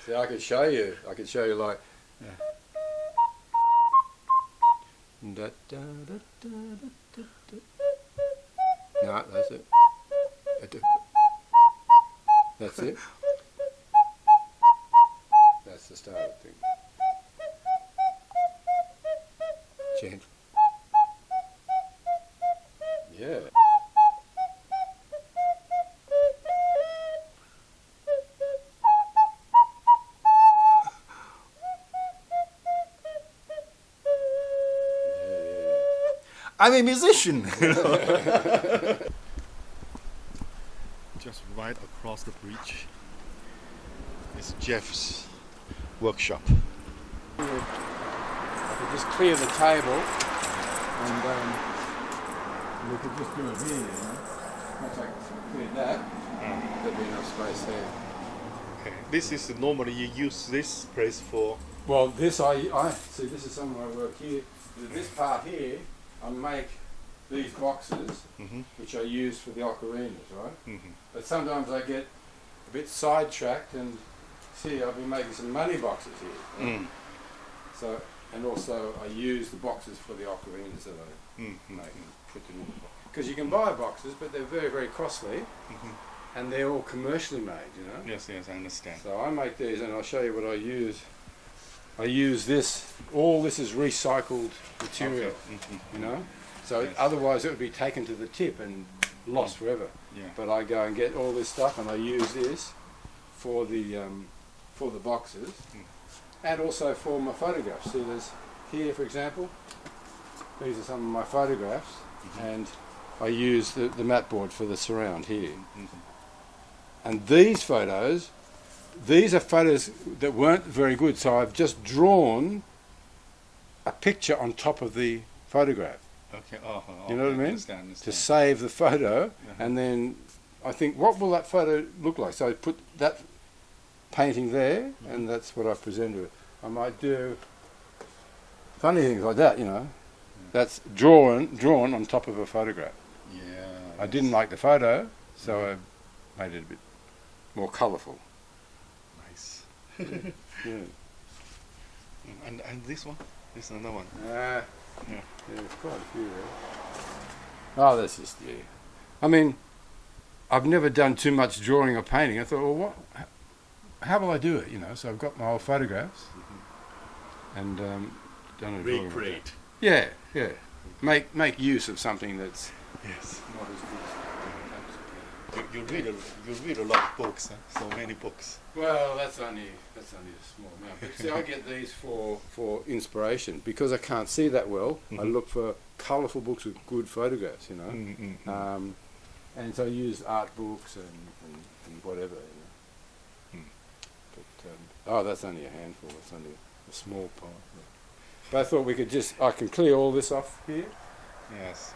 See, I could show you. I could show you like. Da, da, da, da, da, da. No, that's it. That's it. That's the start of the thing. Gentle. Yeah. I'm a musician. Just right across the bridge is Jeff's workshop. I could just clear the table and we could just do it here, you know. Once I cleared that, there'd be enough space there. Okay. This is normally you use this place for. Well, this I see. This is some of my work here. This part here, I make these boxes, which I use for the ocarinas, right? But sometimes I get a bit sidetracked, and see, I've been making some money boxes here. Right? So, and also I use the boxes for the ocarinas that I make and put them in the box. Because you can buy boxes, but they're very, very costly, and they're all commercially made, you know. Yes, I understand. So I make these, and I'll show you what I use. I use this. All this is recycled material, you know. So otherwise it would be taken to the tip and lost forever. Yeah. But I go and get all this stuff, and I use this for the boxes, and also for my photographs. See, there's here, for example. These are some of my photographs, and I use the mat board for the surround here. And these photos. These are photos that weren't very good, so I've just drawn a picture on top of the photograph. Okay. You know what I mean? Understand. To save the photo, and then I think, what will that photo look like? So I put that painting there, and that's what I've presented. I might do funny things like that, you know. That's drawn on top of a photograph. Yeah. I didn't like the photo, so I made it a bit more colourful. Yeah. And this one? This is another one. Yeah, there's quite a few there. Oh, that's just, yeah. I mean, I've never done too much drawing or painting. I thought, well, how will I do it, you know? So I've got my old photographs and done a drawing. Recreate. Yeah. Make use of something that's not as good. You read a lot of books, huh? So many books. Well, that's only a small amount. But see, I get these for inspiration because I can't see that well. I look for colourful books with good photographs, you know. And so I use art books and whatever. You know. But that's only a handful. It's only a small part. But I thought I can clear all this off here. Yes.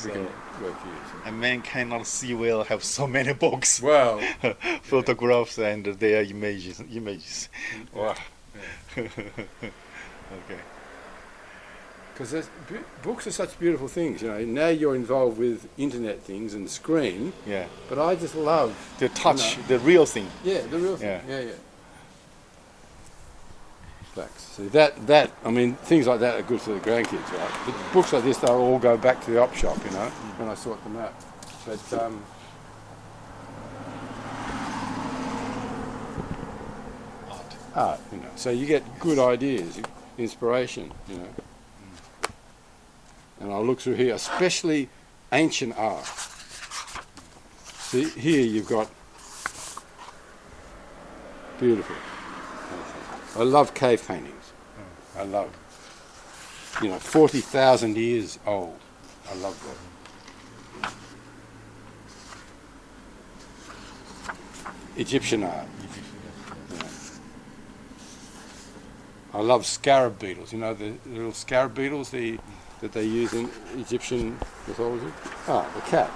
We can work here. So. A man cannot see well have so many books. Well, photographs and their images. Wow. Okay. Because books are such beautiful things, you know. Now you're involved with internet things and the screen. Yeah. But I just love the touch, the real thing. Yeah, the real thing. Yeah. See that I mean, things like that are good for the grandkids, right? But books like this, they'll all go back to the op shop, you know, when I sort them out. But art, you know. So you get good ideas, inspiration, you know. And I'll look through here, especially ancient art. See, here you've got beautiful. I love cave paintings. I love, 40,000 years old. I love that. Egyptian art. I love scarab beetles. You know the little scarab beetles that they use in Egyptian mythology? The cat.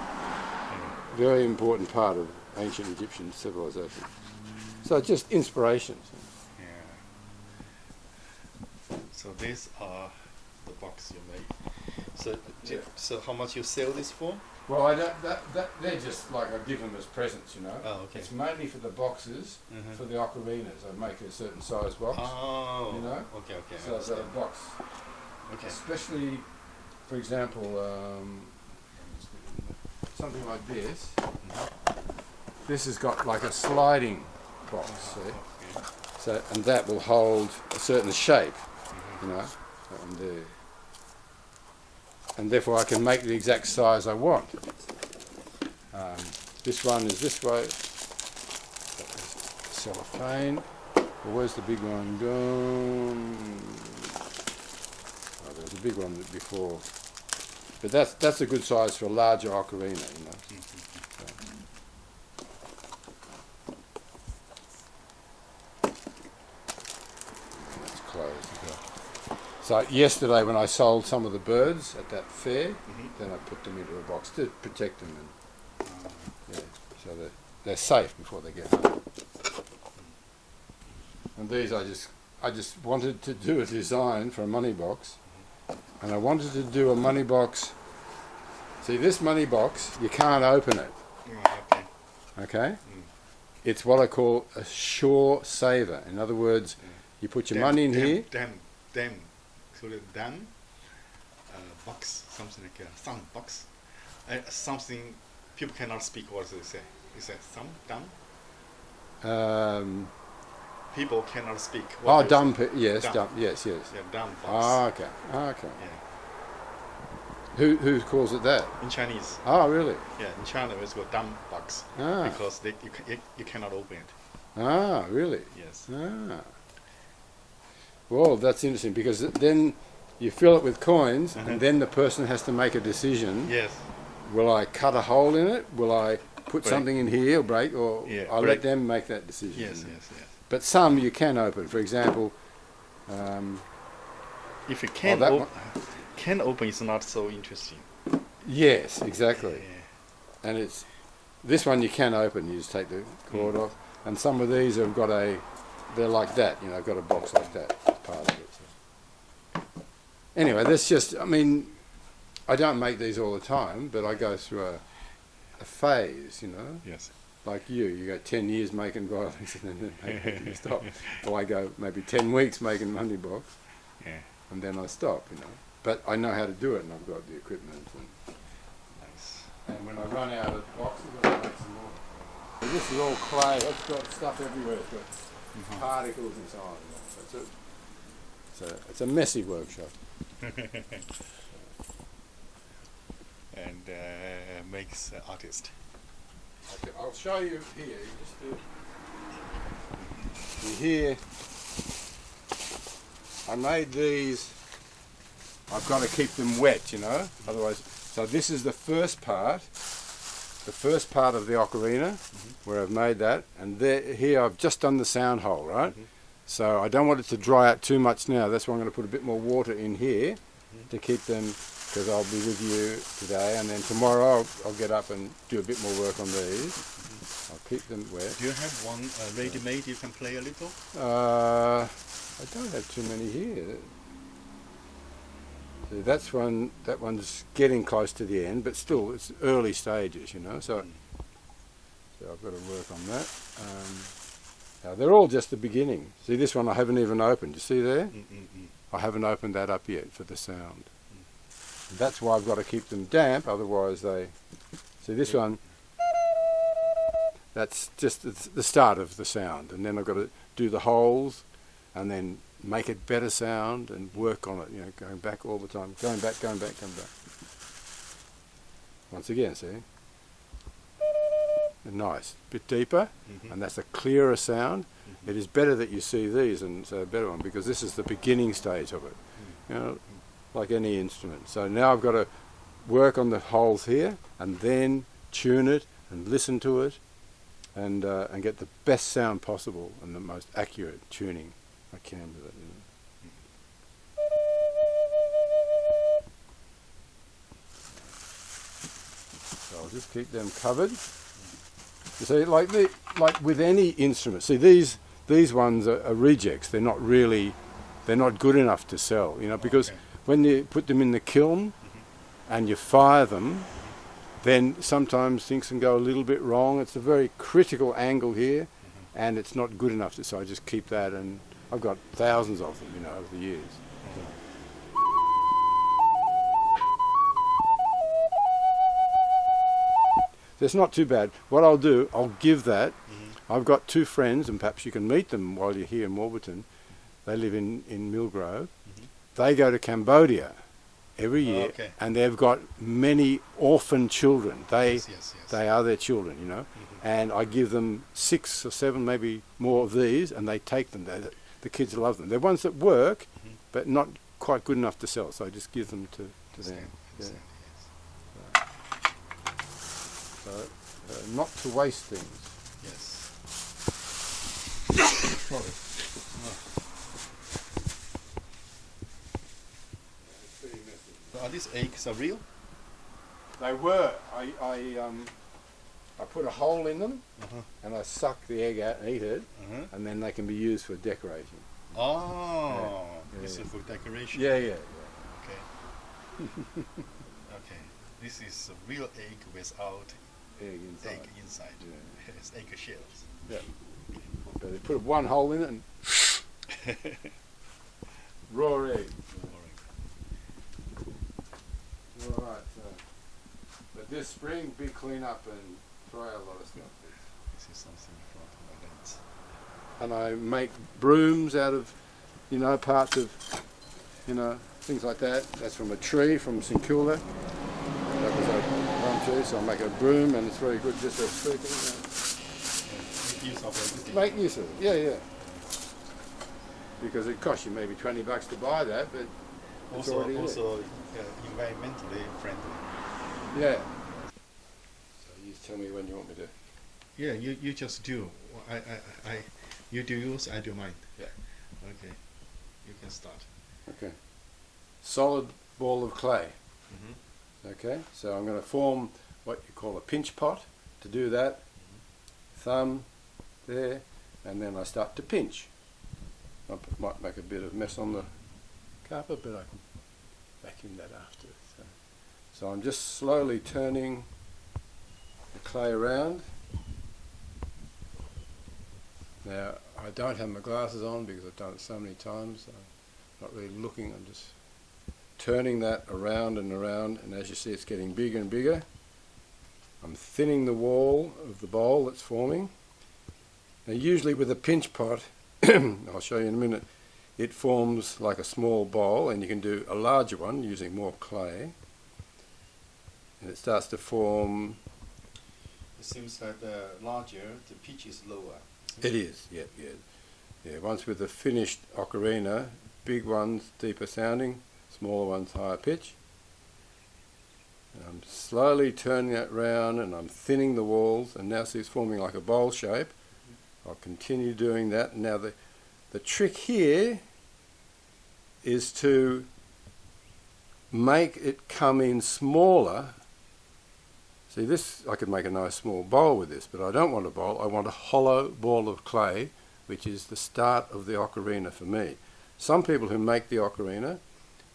Very important part of ancient Egyptian civilization. So just inspirations. So these are the box you made. So how much you sell this for? Well, I don't, they're just like I give them as presents, you know. Oh, okay. It's mainly for the boxes, for the ocarinas. I make a certain size box. Oh. You know. Okay, okay. So I've got a box. Okay. Especially, for example, something like this. This has got like a sliding box, see? Okay. So, and that will hold a certain shape, you know, and there. And therefore I can make the exact size I want. This one is this way. Cellophane. Well, where's the big one gone? Oh, there was a big one before. But that's a good size for a larger ocarina, you know. That's closed. So yesterday when I sold some of the birds at that fair, then I put them into a box to protect them, and yeah, so they're safe before they get home. And these I just wanted to do a design for a money box, and I wanted to do a money box. See, this money box, you can't open it. Okay. Okay? It's what I call a sure saver. In other words, you put your money in here. Dam. So the dam box, something like some box, something people cannot speak. What do they say? Is that some dam? People cannot speak. Oh, dumb. Yes, Dumb. dumb. Yes, yes. Yeah, dam box. Ah, okay. Ah, okay. Yeah. Who calls it that? In Chinese. Oh, really? Yeah, in China it's called dam box Ah. because you cannot open it. Ah, really? Yes. Ah. Well, that's interesting because then you fill it with coins, and then the person has to make a decision. Yes. Will I cut a hole in it? Will I put Break. something in here or break? Or Yeah, I break. let them make that decision. Yes. you know. Yes. Yes. But some you can open. For example, If you can that open, it's not so interesting. yes, exactly. Yeah. And it's this one you can open. You just take the cord off. And some of these have got they're like that. You know, got a box like that. Part of it. So. Anyway, that's just. I mean, I don't make these all the time, but I go through a phase. You know. Yes. Like you go 10 years making violins and then you stop. Or I go maybe 10 weeks making money box, and then I stop, you know. But I know how to do it, and I've got the equipment. And Nice. And when I run out of boxes, I'll make some more. And this is all clay. It's got stuff everywhere. It's got particles and so on. It's a messy workshop. And makes artist. Okay, I'll show you here. You just do. Here, I made these. I've got to keep them wet, you know. Otherwise, so this is the first part of the ocarina, where I've made that, and here I've just done the sound hole, right? So I don't want it to dry out too much now. That's why I'm going to put a bit more water in here to keep them, because I'll be with you today, and then tomorrow I'll get up and do a bit more work on these. I'll keep them wet. Do you have one ready-made you can play a little? I don't have too many here. See, that one's getting close to the end, but still it's early stages, you know. So I've got to work on that. Now they're all just the beginning. See, this one I haven't even opened. You see there? I haven't opened that up yet for the sound. That's why I've got to keep them damp, otherwise they... See, this one, that's just the start of the sound, and then I've got to do the holes and then make it better sound and work on it, you know, going back all the time, going back. Once again, see? Nice, bit deeper, and that's a clearer sound. It is better that you see these and so a better one, because this is the beginning stage of it, you know, like any instrument. So now I've got to work on the holes here and then tune it and listen to it and get the best sound possible and the most accurate tuning I can with it. You know. So I'll just keep them covered. You see, like with any instrument. See, these ones are rejects. They're not good enough to sell. You know, because when you put them in the kiln and you fire them, then sometimes things can go a little bit wrong. It's a very critical angle here, and it's not good enough, so I just keep that, and I've got thousands of them, you know, over the years. So it's not too bad. What I'll do, I'll give that. I've got two friends, and perhaps you can meet them while you're here in Warburton. They live in Millgrove. They go to Cambodia every year, and they've got many orphan children. They are their children, you know. And I give them 6 or 7, maybe more of these, and they take them. The kids love them. They're ones that work, but not quite good enough to sell, so I just give them to them. Yeah. So, not to waste things. Yes. So are these eggs are real? They were. I put a hole in them, and I suck the egg out and eat it, and then they can be used for decoration. Oh, this is for decoration. Yeah. Okay. Okay. This is a real egg without Egg inside. egg inside. Yeah. It's egg shells. Yeah. But they put one hole in it and raw egg. All right. But this spring, big clean up and try a lot of stuff. This is something from events. And I make brooms out of, you know, parts of, you know, things like that. That's from a tree from St Kilda. That was a one tree, so I make a broom, and it's very good just for speaking. Make use of everything. Make use of it, yeah. Because it costs you maybe $20 to buy that, but it's already there. Environmentally friendly. Yeah. So you tell me when you want me to. Yeah, you just do. You do yours, I do mine. Yeah. Okay. You can start. Okay. Solid ball of clay. Okay, so I'm going to form what you call a pinch pot. To do that, thumb there, and then I start to pinch. I might make a bit of mess on the carpet, but I can vacuum that after. So I'm just slowly turning the clay around. Now, I don't have my glasses on because I've done it so many times. I'm not really looking, I'm just turning that around and around, and as you see it's getting bigger and bigger. I'm thinning the wall of the bowl that's forming. Now usually with a pinch pot, I'll show you in a minute, it forms like a small bowl, and you can do a larger one using more clay. And it starts to form. It seems like the larger, the pitch is lower. It is, yeah. Once with the finished ocarina, big ones deeper sounding, smaller ones higher pitch. And I'm slowly turning that round, and I'm thinning the walls, and now see it's forming like a bowl shape. I'll continue doing that. Now the trick here is to make it come in smaller. See this, I could make a nice small bowl with this, but I don't want a bowl, I want a hollow ball of clay, which is the start of the ocarina for me. Some people who make the ocarina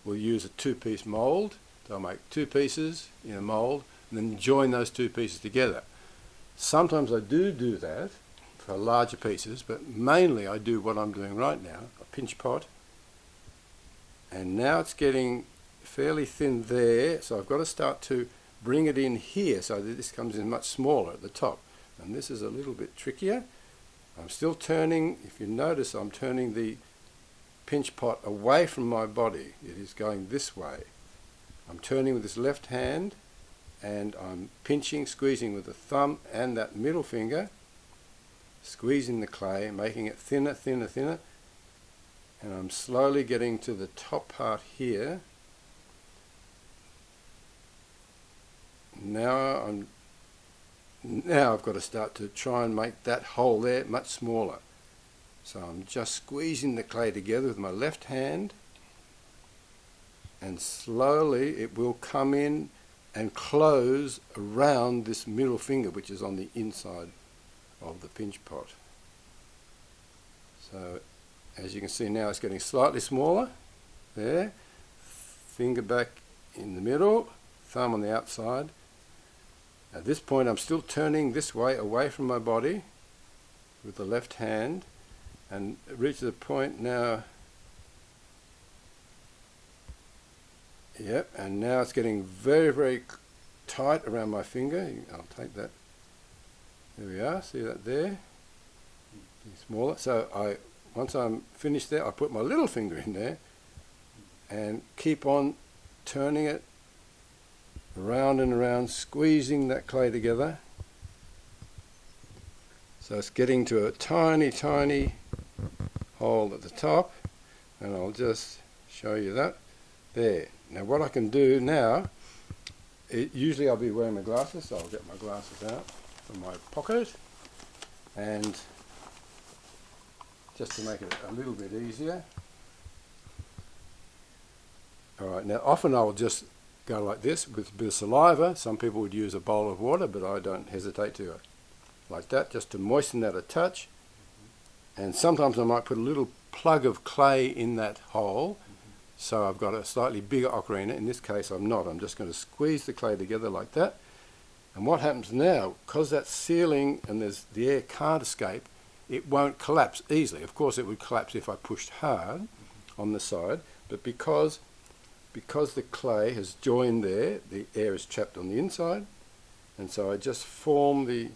will use a 2-piece mould. They'll make 2 pieces in a mould and then join those 2 pieces together. Sometimes I do that for larger pieces, but mainly I do what I'm doing right now, a pinch pot. And now it's getting fairly thin there, so I've got to start to bring it in here so that this comes in much smaller at the top. And this is a little bit trickier. I'm still turning, if you notice, I'm turning the pinch pot away from my body. It is going this way. I'm turning with this left hand, and I'm pinching, squeezing with the thumb and that middle finger, squeezing the clay, making it thinner, thinner, thinner, and I'm slowly getting to the top part here. Now I've got to start to try and make that hole there much smaller. So I'm just squeezing the clay together with my left hand, and slowly it will come in and close around this middle finger, which is on the inside of the pinch pot. So as you can see now, it's getting slightly smaller there, finger back in the middle, thumb on the outside, At this point I'm still turning this way away from my body with the left hand, and reach the point now. Yep, and now it's getting very, very tight around my finger. I'll take that. There we are, see that there? Smaller. So once I'm finished there, I put my little finger in there and keep on turning it around and around, squeezing that clay together. So it's getting to a tiny, tiny hole at the top, and I'll just show you that. There. Now what I can do now, usually I'll be wearing my glasses, so I'll get my glasses out from my pocket, and just to make it a little bit easier. Alright, now often I'll just go like this with a bit of saliva. Some people would use a bowl of water, but I don't hesitate to like that, just to moisten that a touch. And sometimes I might put a little plug of clay in that hole, so I've got a slightly bigger ocarina. In this case I'm not, I'm just going to squeeze the clay together like that. And what happens now, because that's sealing and the air can't escape, it won't collapse easily. Of course it would collapse if I pushed hard on the side, but because the clay has joined there, the air is trapped on the inside, and so I just form the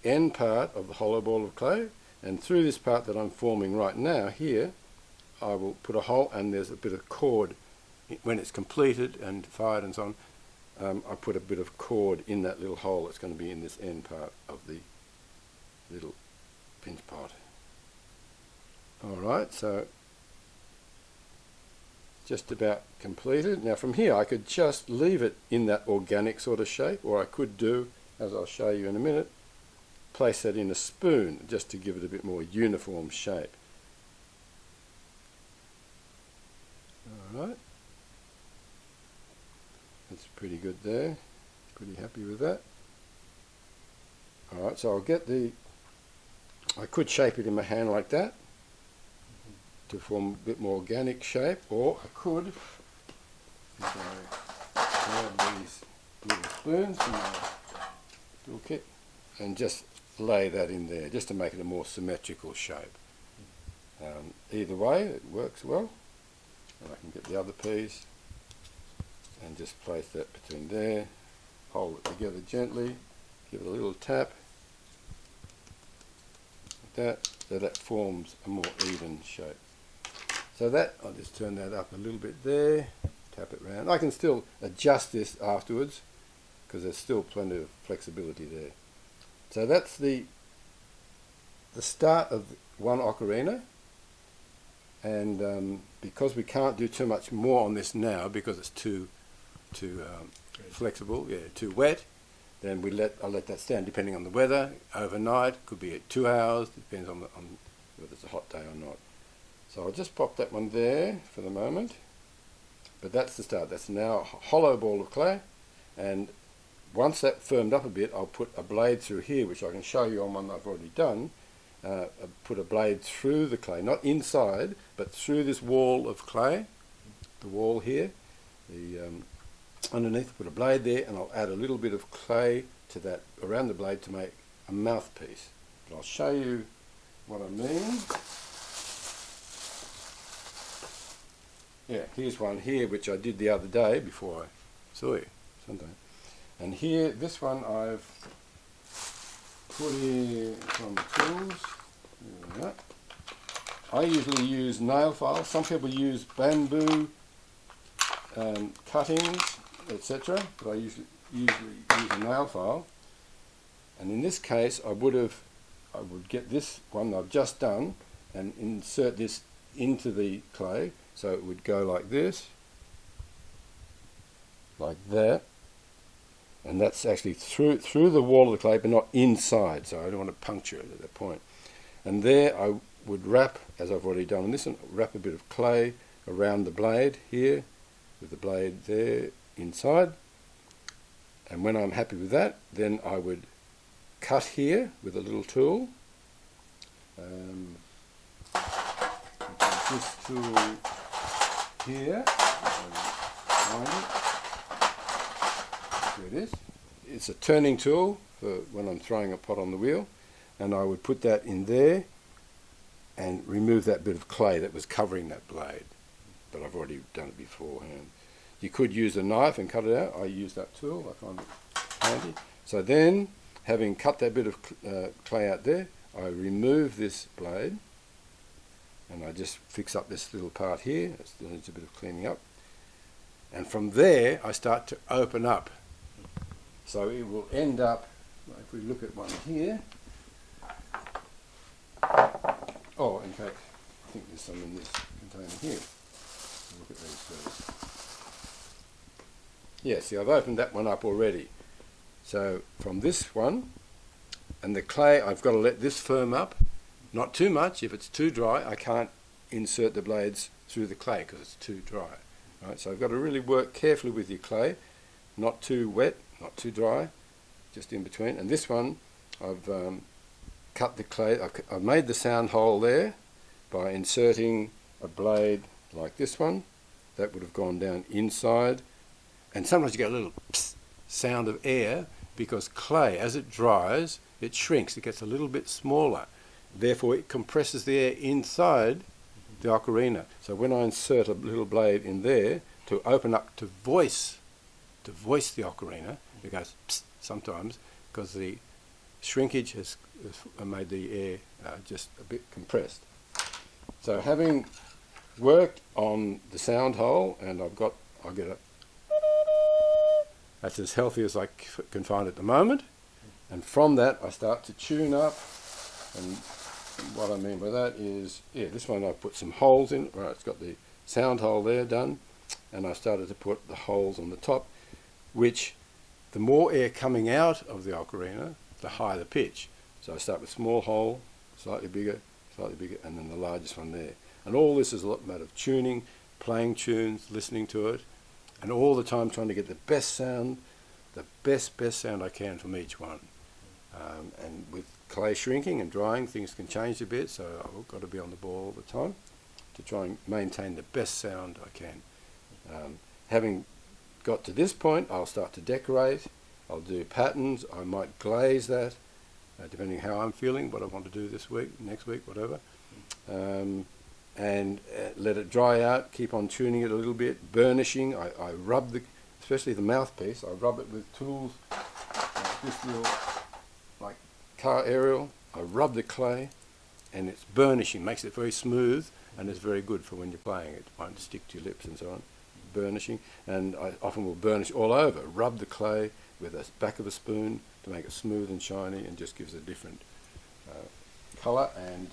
end part of the hollow ball of clay, and through this part that I'm forming right now here, I will put a hole, and there's a bit of cord when it's completed and fired and so on. I put a bit of cord in that little hole that's going to be in this end part of the little pinch pot. Alright, so just about completed. Now from here I could just leave it in that organic sort of shape, or I could do, as I'll show you in a minute, place that in a spoon just to give it a bit more uniform shape. Alright, that's pretty good there, pretty happy with that. Alright, so I'll get I could shape it in my hand like that to form a bit more organic shape, or I could, if I grab these little spoons from my toolkit and just lay that in there just to make it a more symmetrical shape. Either way it works well, and I can get the other piece and just place that between there, hold it together gently, give it a little tap like that, so that forms a more even shape. So that, I'll just turn that up a little bit there, tap it round. I can still adjust this afterwards because there's still plenty of flexibility there. So that's the start of one ocarina, and because we can't do too much more on this now because it's too flexible, too wet, then I'll let that stand depending on the weather. Overnight, could be at 2 hours, depends on whether it's a hot day or not. So I'll just pop that one there for the moment, but that's the start. That's now a hollow ball of clay, and once that firmed up a bit, I'll put a blade through here, which I can show you on one I've already done. Put a blade through the clay, not inside, but through this wall of clay, the wall here, underneath, put a blade there, and I'll add a little bit of clay to that, around the blade, to make a mouthpiece. But I'll show you what I mean. Yeah, here's one here which I did the other day before I saw you sometime. And here, this one I've put in from the tools. There we go. I usually use nail files. Some people use bamboo cuttings, etc. But I usually use a nail file. And in this case, I would get this one I've just done and insert this into the clay. So it would go like this, like that, and that's actually through the wall of the clay, but not inside, so I don't want to puncture it at that point. And there I would wrap, as I've already done on this one, wrap a bit of clay around the blade here, with the blade there inside, and when I'm happy with that, then I would cut here with a little tool. This tool here, find it, Here it is. It's a turning tool for when I'm throwing a pot on the wheel, and I would put that in there and remove that bit of clay that was covering that blade. But I've already done it beforehand. You could use a knife and cut it out. I use that tool. I find it handy. So then, having cut that bit of clay out there, I remove this blade, and I just fix up this little part here. It still needs a bit of cleaning up. And from there, I start to open up. So it will end up, if we look at one here. Oh, in fact, I think there's some in this container here. Look at these first. Yeah, see, I've opened that one up already. So from this one, and the clay, I've got to let this firm up. Not too much. If it's too dry, I can't insert the blades through the clay because it's too dry. Right? So I've got to really work carefully with your clay. Not too wet, not too dry, just in between. And this one, I've cut the clay. I've made the sound hole there by inserting a blade like this one. That would have gone down inside. And sometimes you get a little psst sound of air because clay, as it dries, it shrinks. It gets a little bit smaller. Therefore, it compresses the air inside the ocarina. So when I insert a little blade in there to open up to voice the ocarina, it goes psst sometimes because the shrinkage has made the air just a bit compressed. So having worked on the sound hole, and I'll get a that's as healthy as I can find at the moment, and from that I start to tune up. And what I mean by that is, yeah, this one I've put some holes in. Right, it's got the sound hole there done, and I started to put the holes on the top, which the more air coming out of the ocarina, the higher the pitch. So I start with small hole, slightly bigger, and then the largest one there. And all this is a lot matter of tuning, playing tunes, listening to it, and all the time trying to get the best sound, the best sound I can from each one. And with clay shrinking and drying, things can change a bit, so I've got to be on the ball all the time to try and maintain the best sound I can. Having got to this point, I'll start to decorate. I'll do patterns. I might glaze that, depending how I'm feeling, what I want to do this week, next week, whatever. And let it dry out, keep on tuning it a little bit, burnishing. I rub especially the mouthpiece, I rub it with tools like this little, like car aerial. I rub the clay, and it's burnishing, makes it very smooth, and it's very good for when you're playing it. It won't stick to your lips and so on. Burnishing, and I often will burnish all over, rub the clay with the back of a spoon to make it smooth and shiny, and just gives a different colour and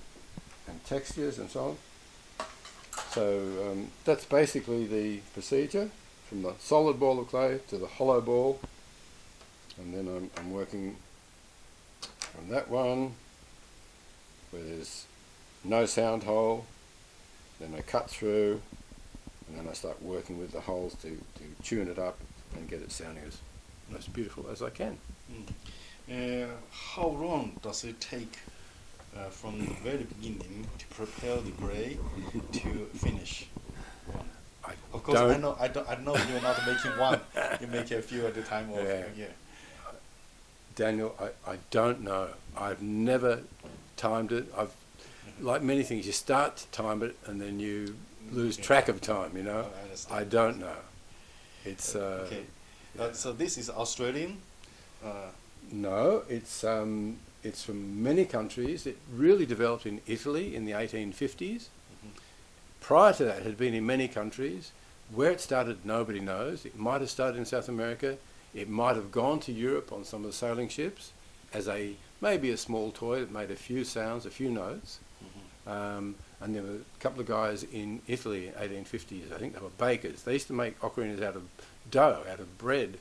textures and so on. So that's basically the procedure, from the solid ball of clay to the hollow ball, and then I'm working from that one where there's no sound hole, then I cut through, and then I start working with the holes to tune it up and get it sounding as beautiful as I can. How long does it take from the very beginning to prepare the clay to finish one? Of course, I know you're not making one. You make a few at a time. Daniel, I don't know. I've never timed it. Like many things, you start to time it and then you lose track of time. You know, I don't know. It's okay. So this is Australian. No, it's from many countries. It really developed in Italy in the 1850s. Prior to that, it had been in many countries. Where it started, nobody knows. It might have started in South America. It might have gone to Europe on some of the sailing ships as maybe a small toy that made a few sounds, a few notes. And there were a couple of guys in Italy in the 1850s. I think they were bakers. They used to make ocarinas out of dough, out of bread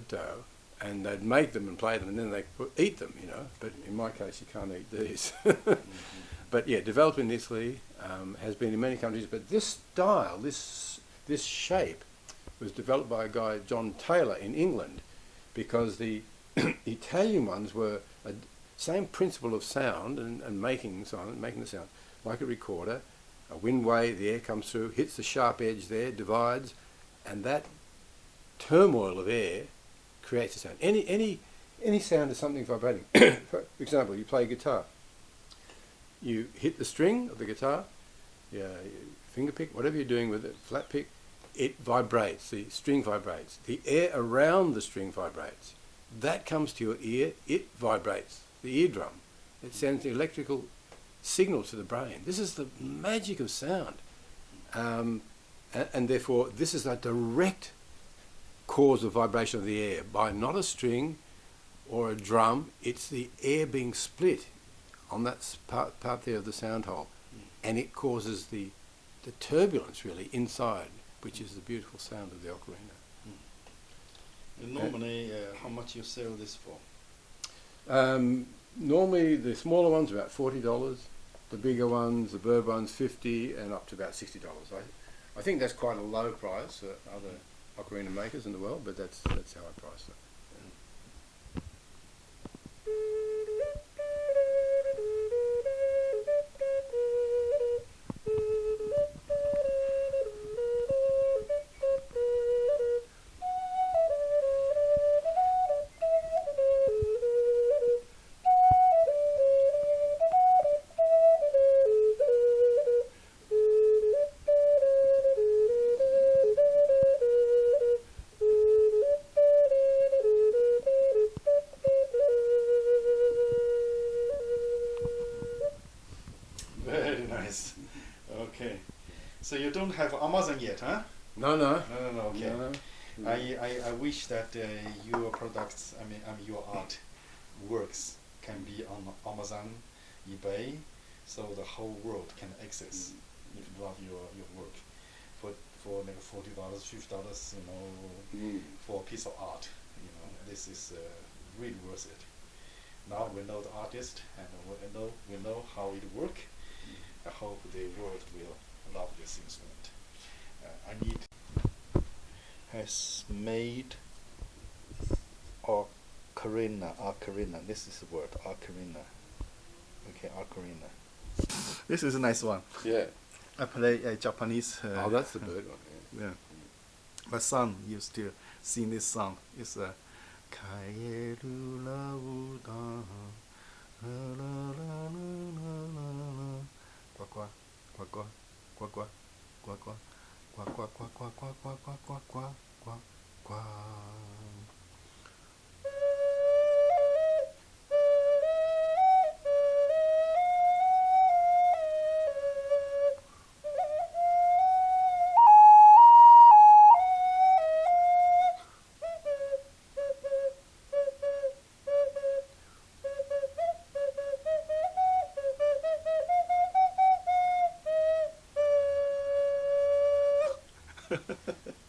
dough, and they'd make them and play them, and then they eat them, you know. But in my case, you can't eat these. But yeah, developed in Italy, has been in many countries. But this style, this shape, was developed by a guy, John Taylor, in England, because the Italian ones were the same principle of sound and making the sound like a recorder. A wind wave, the air comes through, hits the sharp edge there, divides, and that turmoil of air creates a sound. Any sound is something vibrating. For example, you play guitar. You hit the string of the guitar, your finger pick, whatever you're doing with it, flat pick, it vibrates, the string vibrates. The air around the string vibrates. That comes to your ear, it vibrates, the eardrum. It sends the electrical signal to the brain. This is the magic of sound. And therefore, this is a direct cause of vibration of the air by not a string or a drum, it's the air being split on that part there of the sound hole, and it causes the turbulence really inside, which is the beautiful sound of the ocarina. And normally, how much you sell this for? Normally the smaller ones are about $40, the bigger ones, the bird ones, $50, and up to about $60. I think that's quite a low price for other ocarina makers in the world, but that's how I price it. Very nice. Okay. So you don't have Amazon yet, huh? No. Okay. No. I wish that your products, I mean your art works can be on Amazon, eBay, so the whole world can access if you love your work. For like $40, $50, for a piece of art, this is really worth it. Now we know the artist and we know how it works. I hope the world will love this instrument. Has made ocarina. This is the word, ocarina. Okay, ocarina. This is a nice one. Yeah. I play a Japanese. Oh, that's the bird one. Yeah. My son used to sing this song. It's a Kaeru la uda, la la la la la la. Quack quack quack quack quack quack quack quack quack quack quack quack quack quack quack quack quack quack.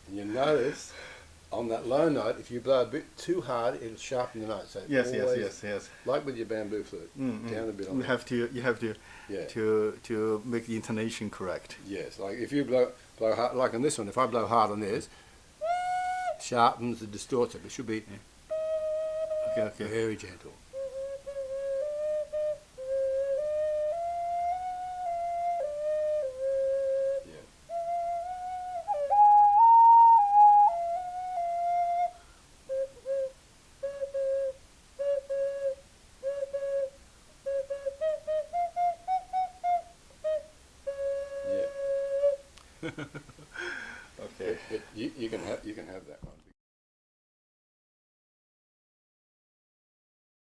And you notice on that low note, if you blow a bit too hard, it'll sharpen the note. So Yes. like with your bamboo flute, down a bit on You have to Yeah. to make the intonation correct. Yes, like if you blow hard, like on this one, if I blow hard on this, sharpens and distorts it. It should be Okay. very gentle. Yeah. Okay. But you can have that one.